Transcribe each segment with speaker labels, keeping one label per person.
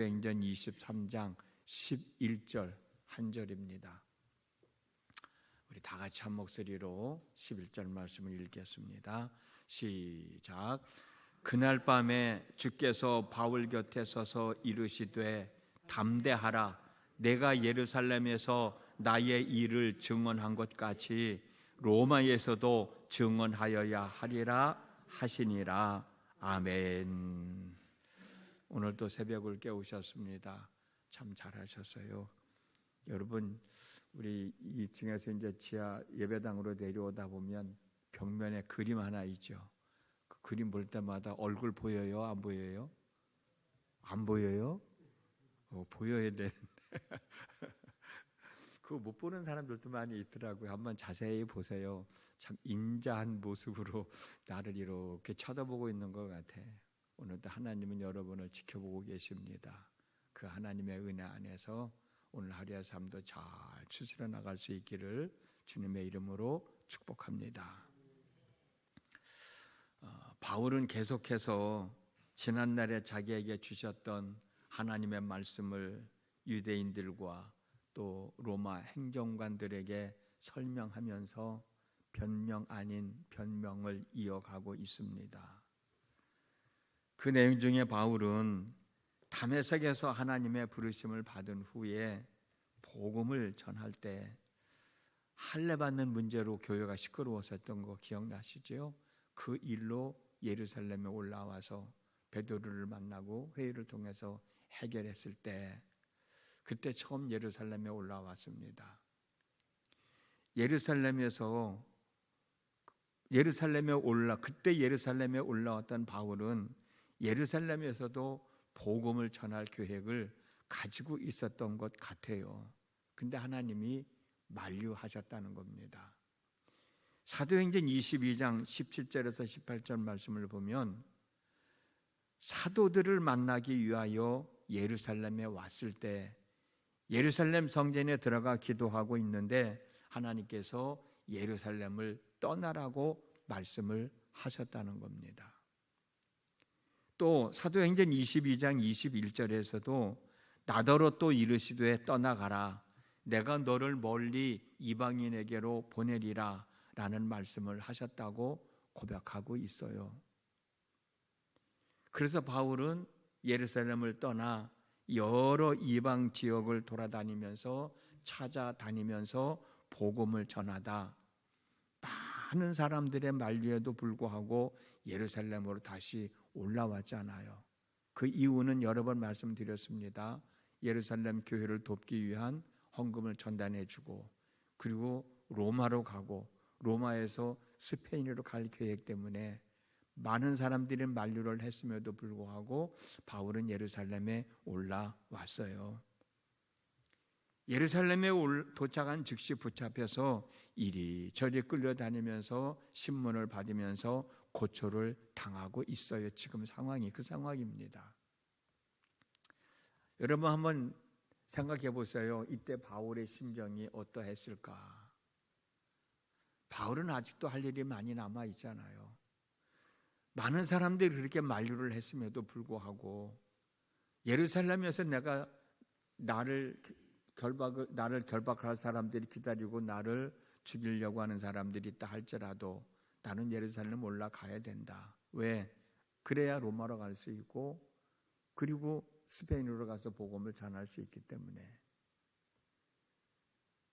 Speaker 1: 사도행전 23장 11절 한 절입니다. 우리 다 같이 한 목소리로 11절 말씀을 읽겠습니다. 시작. 그날 밤에 주께서 바울 곁에 서서 이르시되 담대하라. 내가 예루살렘에서 나의 일을 증언한 것 같이 로마에서도 증언하여야 하리라 하시니라. 아멘. 오늘도 새벽을 깨우셨습니다. 참 잘하셨어요. 여러분, 우리 2층에서 이제 지하 예배당으로 내려오다 보면 벽면에 그림 하나 있죠. 그 그림 볼 때마다 얼굴 보여요? 안 보여요? 안 보여요? 보여야 되는데 그거 못 보는 사람들도 많이 있더라고요. 한번 자세히 보세요. 참 인자한 모습으로 나를 이렇게 쳐다보고 있는 것 같아. 오늘도 하나님은 여러분을 지켜보고 계십니다. 그 하나님의 은혜 안에서 오늘 하루의 삶도 잘 추스려 나갈 수 있기를 주님의 이름으로 축복합니다. 바울은 계속해서 지난날에 자기에게 주셨던 하나님의 말씀을 유대인들과 또 로마 행정관들에게 설명하면서 변명 아닌 변명을 이어가고 있습니다. 그 내용 중에 바울은 다메섹에서 하나님의 부르심을 받은 후에 복음을 전할 때 할례받는 문제로 교회가 시끄러웠었던 거 기억나시죠? 그 일로 예루살렘에 올라와서 베드로를 만나고 회의를 통해서 해결했을 때 그때 처음 예루살렘에 올라왔습니다. 그때 예루살렘에 올라왔던 바울은 예루살렘에서도 복음을 전할 계획을 가지고 있었던 것 같아요. 근데 하나님이 만류하셨다는 겁니다. 사도행전 22장 17절에서 18절 말씀을 보면 사도들을 만나기 위하여 예루살렘에 왔을 때 예루살렘 성전에 들어가 기도하고 있는데 하나님께서 예루살렘을 떠나라고 말씀을 하셨다는 겁니다. 또 사도행전 22장 21절에서도 나더러 또 이르시되 떠나가라. 내가 너를 멀리 이방인에게로 보내리라 라는 말씀을 하셨다고 고백하고 있어요. 그래서 바울은 예루살렘을 떠나 여러 이방 지역을 돌아다니면서 찾아다니면서 복음을 전하다 많은 사람들의 만류에도 불구하고 예루살렘으로 다시 올라왔잖아요. 그 이유는 여러 번 말씀드렸습니다. 예루살렘 교회를 돕기 위한 헌금을 전단해주고 그리고 로마로 가고 로마에서 스페인으로 갈 계획 때문에 많은 사람들이 만류를 했음에도 불구하고 바울은 예루살렘에 올라왔어요. 예루살렘에 도착한 즉시 붙잡혀서 이리저리 끌려다니면서 신문을 받으면서 고초를 당하고 있어요. 지금 상황이 그 상황입니다. 여러분 한번 생각해 보세요. 이때 바울의 심정이 어떠했을까? 바울은 아직도 할 일이 많이 남아 있잖아요. 많은 사람들이 그렇게 만류를 했음에도 불구하고 예루살렘에서 나를 결박할 사람들이 기다리고 나를 죽이려고 하는 사람들이 있다 할지라도 나는 예루살렘 올라가야 된다. 왜? 그래야 로마로 갈 수 있고 그리고 스페인으로 가서 복음을 전할 수 있기 때문에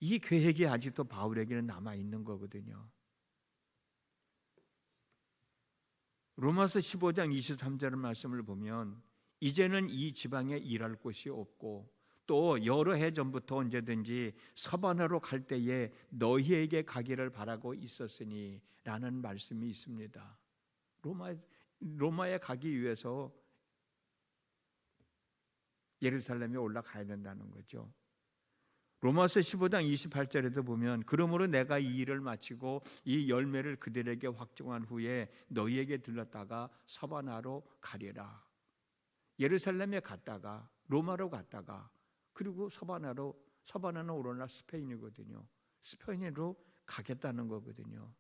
Speaker 1: 이 계획이 아직도 바울에게는 남아있는 거거든요. 로마서 15장 23절 말씀을 보면 이제는 이 지방에 일할 곳이 없고 또 여러 해 전부터 언제든지 서바나로 갈 때에 너희에게 가기를 바라고 있었으니 라는 말씀이 있습니다. 로마에 가기 위해서 예루살렘에 올라가야 된다는 거죠. 로마서 15장 28절에도 보면 그러므로 내가 이 일을 마치고 이 열매를 그들에게 확증한 후에 너희에게 들렀다가 서바나로 가리라. 예루살렘에 갔다가 로마로 갔다가 그리고 서바나는 오늘날 스페인이거든요. 스페인으로 가겠다는 거거든요.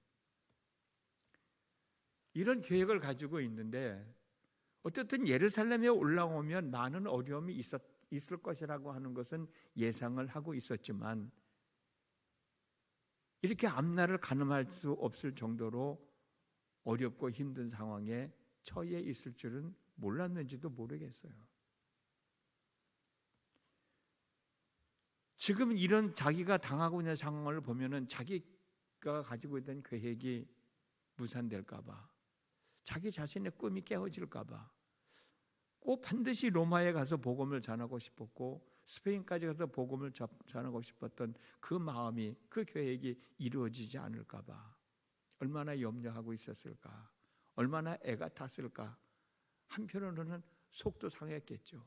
Speaker 1: 이런 계획을 가지고 있는데 어쨌든 예루살렘에 올라오면 많은 어려움이 있을 것이라고 하는 것은 예상을 하고 있었지만 이렇게 앞날을 가늠할 수 없을 정도로 어렵고 힘든 상황에 처해 있을 줄은 몰랐는지도 모르겠어요. 지금 이런 자기가 당하고 있는 상황을 보면은 자기가 가지고 있던 계획이 무산될까 봐, 자기 자신의 꿈이 깨어질까 봐 꼭 반드시 로마에 가서 복음을 전하고 싶었고 스페인까지 가서 복음을 전하고 싶었던 그 마음이, 그 계획이 이루어지지 않을까 봐 얼마나 염려하고 있었을까, 얼마나 애가 탔을까. 한편으로는 속도 상했겠죠.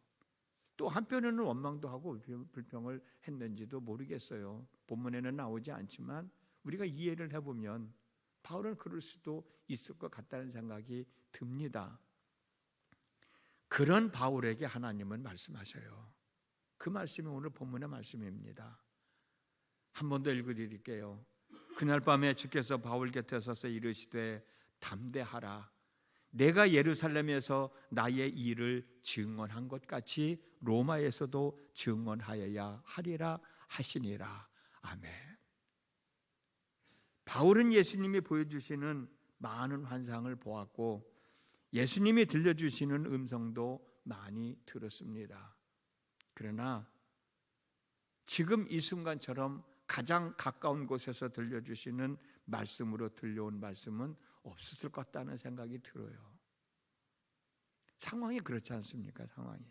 Speaker 1: 또 한편으로는 원망도 하고 불평을 했는지도 모르겠어요. 본문에는 나오지 않지만 우리가 이해를 해보면 바울은 그럴 수도 있을 것 같다는 생각이 듭니다. 그런 바울에게 하나님은 말씀하셔요. 그 말씀이 오늘 본문의 말씀입니다. 한 번 더 읽어드릴게요. 그날 밤에 주께서 바울 곁에 서서 이르시되 담대하라. 내가 예루살렘에서 나의 일을 증언한 것 같이 로마에서도 증언하여야 하리라 하시니라. 아멘. 바울은 예수님이 보여주시는 많은 환상을 보았고 예수님이 들려주시는 음성도 많이 들었습니다. 그러나 지금 이 순간처럼 가장 가까운 곳에서 들려주시는 말씀으로 들려온 말씀은 없었을 것 같다는 생각이 들어요. 상황이 그렇지 않습니까? 상황이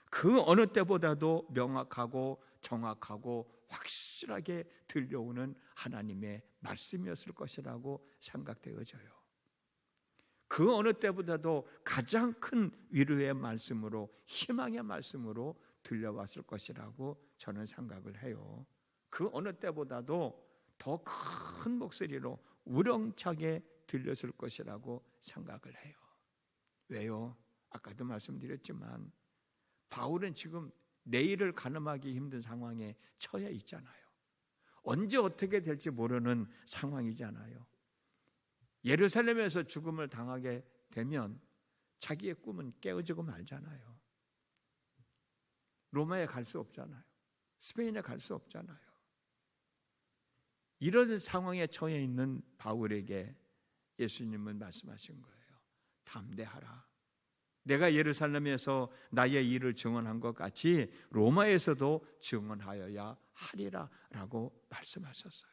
Speaker 1: 그 어느 때보다도 명확하고 정확하고 확실하게 들려오는 하나님의 말씀이었을 것이라고 생각되어져요. 그 어느 때보다도 가장 큰 위로의 말씀으로, 희망의 말씀으로 들려왔을 것이라고 저는 생각을 해요. 그 어느 때보다도 더 큰 목소리로 우렁차게 들렸을 것이라고 생각을 해요. 왜요? 아까도 말씀드렸지만 바울은 지금 내일을 가늠하기 힘든 상황에 처해 있잖아요. 언제 어떻게 될지 모르는 상황이잖아요. 예루살렘에서 죽음을 당하게 되면 자기의 꿈은 깨어지고 말잖아요. 로마에 갈 수 없잖아요. 스페인에 갈 수 없잖아요. 이런 상황에 처해 있는 바울에게 예수님은 말씀하신 거예요. 담대하라. 내가 예루살렘에서 나의 일을 증언한 것 같이 로마에서도 증언하여야 하리라 라고 말씀하셨어요.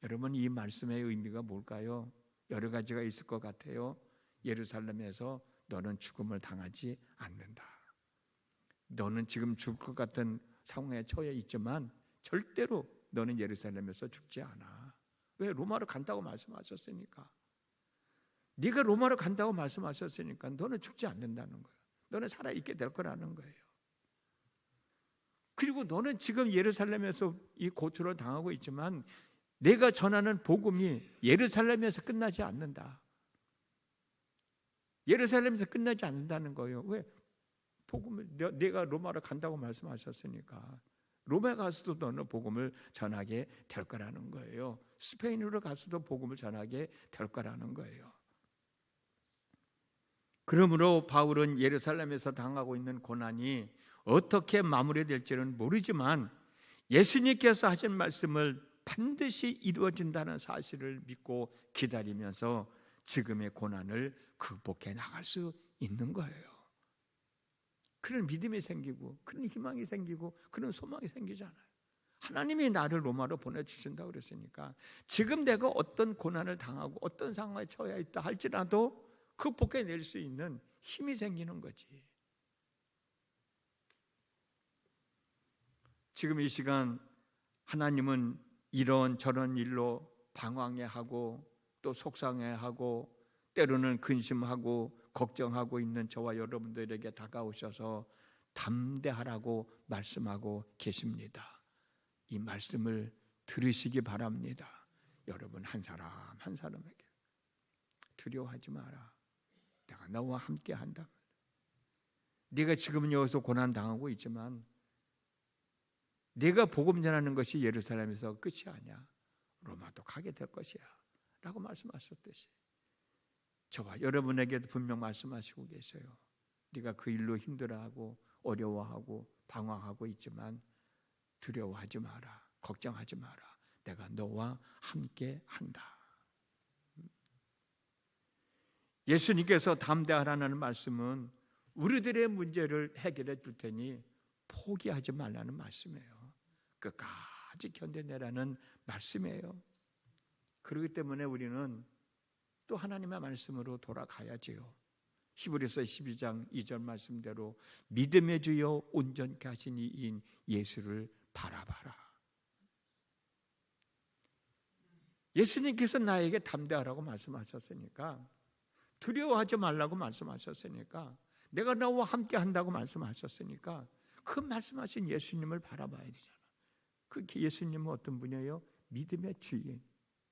Speaker 1: 여러분, 이 말씀의 의미가 뭘까요? 여러 가지가 있을 것 같아요. 예루살렘에서 너는 죽음을 당하지 않는다. 너는 지금 죽을 것 같은 상황에 처해 있지만 절대로 너는 예루살렘에서 죽지 않아. 왜? 로마로 간다고 말씀하셨으니까. 네가 로마로 간다고 말씀하셨으니까 너는 죽지 않는다는 거예요. 너는 살아있게 될 거라는 거예요. 그리고 너는 지금 예루살렘에서 이 고초를 당하고 있지만 내가 전하는 복음이 예루살렘에서 끝나지 않는다. 예루살렘에서 끝나지 않는다는 거예요. 왜? 복음을 내가 로마로 간다고 말씀하셨으니까 로마에 가서도 너는 복음을 전하게 될 거라는 거예요. 스페인으로 가서도 복음을 전하게 될 거라는 거예요. 그러므로 바울은 예루살렘에서 당하고 있는 고난이 어떻게 마무리될지는 모르지만 예수님께서 하신 말씀을 반드시 이루어진다는 사실을 믿고 기다리면서 지금의 고난을 극복해 나갈 수 있는 거예요. 그런 믿음이 생기고 그런 희망이 생기고 그런 소망이 생기잖아요. 하나님이 나를 로마로 보내주신다고 그랬으니까 지금 내가 어떤 고난을 당하고 어떤 상황에 처해 있다 할지라도 극복해낼 수 있는 힘이 생기는 거지. 지금 이 시간 하나님은 이런 저런 일로 방황해하고 또 속상해하고 때로는 근심하고 걱정하고 있는 저와 여러분들에게 다가오셔서 담대하라고 말씀하고 계십니다. 이 말씀을 들으시기 바랍니다. 여러분 한 사람 한 사람에게 두려워하지 마라. 내가 너와 함께 한다. 네가 지금 여기서 고난당하고 있지만 네가 복음 전하는 것이 예루살렘에서 끝이 아니야. 로마도 가게 될 것이야 라고 말씀하셨듯이 저와 여러분에게도 분명 말씀하시고 계세요. 네가 그 일로 힘들어하고 어려워하고 방황하고 있지만 두려워하지 마라. 걱정하지 마라. 내가 너와 함께 한다. 예수님께서 담대하라는 말씀은 우리들의 문제를 해결해 줄 테니 포기하지 말라는 말씀이에요. 끝까지 견뎌내라는 말씀이에요. 그렇기 때문에 우리는 또 하나님의 말씀으로 돌아가야지요. 히브리서 12장 2절 말씀대로 믿음의 주여 온전케 하신 이인 예수를 바라봐라. 예수님께서 나에게 담대하라고 말씀하셨으니까, 두려워하지 말라고 말씀하셨으니까, 내가 너와 함께 한다고 말씀하셨으니까 그 말씀하신 예수님을 바라봐야 되잖아. 그 예수님은 어떤 분이에요? 믿음의 주인,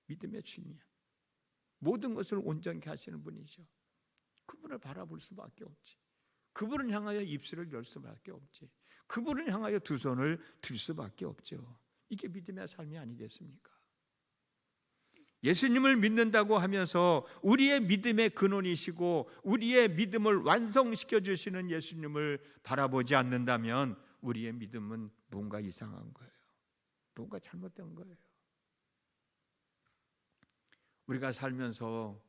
Speaker 1: 믿음의 주인이야. 모든 것을 온전케 하시는 분이죠. 그분을 바라볼 수밖에 없지. 그분을 향하여 입술을 열 수밖에 없지. 그분을 향하여 두 손을 들 수밖에 없죠. 이게 믿음의 삶이 아니겠습니까? 예수님을 믿는다고 하면서 우리의 믿음의 근원이시고 우리의 믿음을 완성시켜 주시는 예수님을 바라보지 않는다면 우리의 믿음은 뭔가 이상한 거예요. 뭔가 잘못된 거예요. 우리가 살면서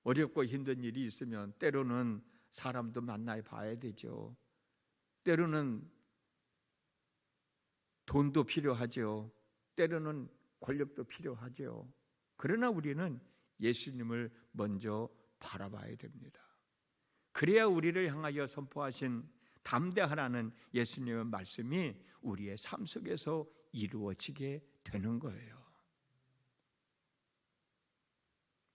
Speaker 1: 어렵고 힘든 일이 있으면 때로는 사람도 만나 봐야 되죠. 때로는 돈도 필요하죠. 때로는 권력도 필요하죠. 그러나 우리는 예수님을 먼저 바라봐야 됩니다. 그래야 우리를 향하여 선포하신 담대하라는 예수님의 말씀이 우리의 삶 속에서 이루어지게 되는 거예요.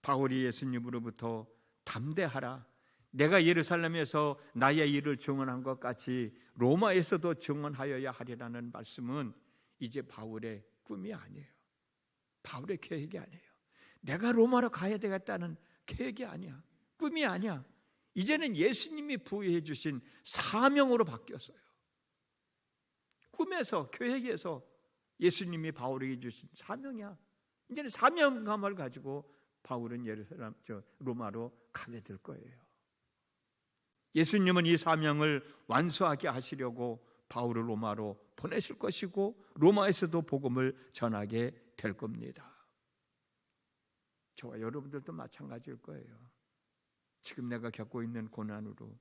Speaker 1: 바울이 예수님으로부터 담대하라, 내가 예루살렘에서 나의 일을 증언한 것 같이 로마에서도 증언하여야 하리라는 말씀은 이제 바울의 꿈이 아니에요. 바울의 계획이 아니에요. 내가 로마로 가야 되겠다는 계획이 아니야. 꿈이 아니야. 이제는 예수님이 부여해 주신 사명으로 바뀌었어요. 꿈에서, 계획에서 예수님이 바울에게 주신 사명이야. 이제는 사명감을 가지고 바울은 로마로 가게 될 거예요. 예수님은 이 사명을 완수하게 하시려고 바울을 로마로 보내실 것이고 로마에서도 복음을 전하게 될 겁니다. 저와 여러분들도 마찬가지일 거예요. 지금 내가 겪고 있는 고난으로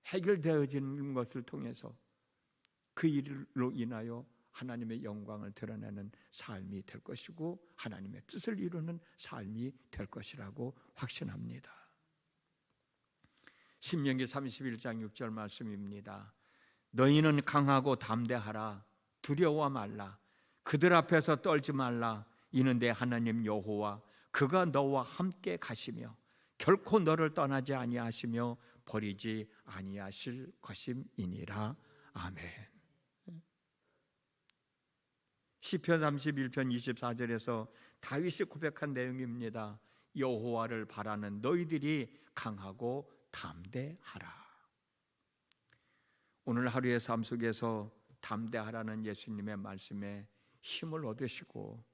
Speaker 1: 해결되어지는 것을 통해서 그 일로 인하여 하나님의 영광을 드러내는 삶이 될 것이고 하나님의 뜻을 이루는 삶이 될 것이라고 확신합니다. 신명기 31장 6절 말씀입니다. 너희는 강하고 담대하라. 두려워 말라. 그들 앞에서 떨지 말라. 이는 내 하나님 여호와 그가 너와 함께 가시며 결코 너를 떠나지 아니하시며 버리지 아니하실 것임이니라. 아멘. 시편 31편 24절에서 다윗이 고백한 내용입니다. 여호와를 바라는 너희들이 강하고 담대하라. 오늘 하루의 삶 속에서 담대하라는 예수님의 말씀에 힘을 얻으시고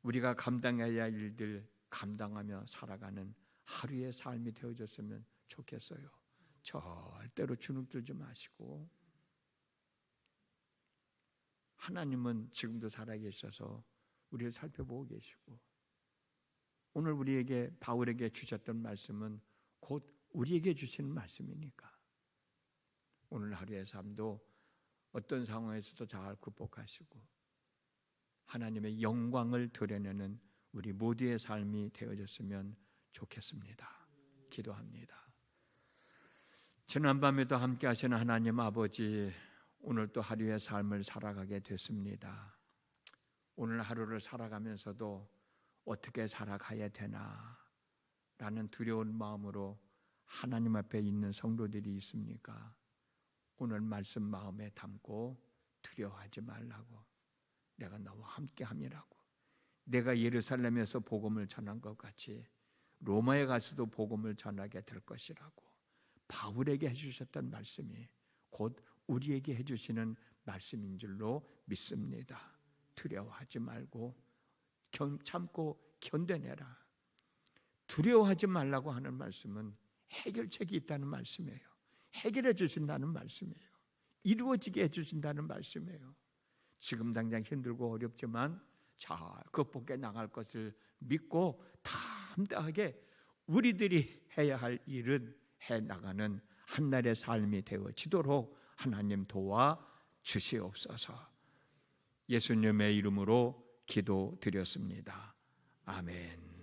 Speaker 1: 우리가 감당해야 할 일들 감당하며 살아가는 하루의 삶이 되어졌으면 좋겠어요. 절대로 주눅들지 마시고 하나님은 지금도 살아계셔서 우리를 살펴보고 계시고 오늘 우리에게 바울에게 주셨던 말씀은 곧 우리에게 주시는 말씀이니까 오늘 하루의 삶도 어떤 상황에서도 잘 극복하시고 하나님의 영광을 드러내는 우리 모두의 삶이 되어졌으면 좋겠습니다. 기도합니다. 지난밤에도 함께 하시는 하나님 아버지, 오늘 또 하루의 삶을 살아가게 됐습니다. 오늘 하루를 살아가면서도 어떻게 살아가야 되나 라는 두려운 마음으로 하나님 앞에 있는 성도들이 있습니까? 오늘 말씀 마음에 담고 두려워하지 말라고, 내가 너와 함께 함이라고, 내가 예루살렘에서 복음을 전한 것 같이 로마에 가서도 복음을 전하게 될 것이라고 바울에게 해주셨던 말씀이 곧 우리에게 해주시는 말씀인 줄로 믿습니다. 두려워하지 말고 참고 견뎌내라. 두려워하지 말라고 하는 말씀은 해결책이 있다는 말씀이에요. 해결해 주신다는 말씀이에요. 이루어지게 해주신다는 말씀이에요. 지금 당장 힘들고 어렵지만 잘 극복해 나갈 것을 믿고 담대하게 우리들이 해야 할 일은 해나가는 한날의 삶이 되어지도록 하나님 도와주시옵소서. 예수님의 이름으로 기도드렸습니다. 아멘.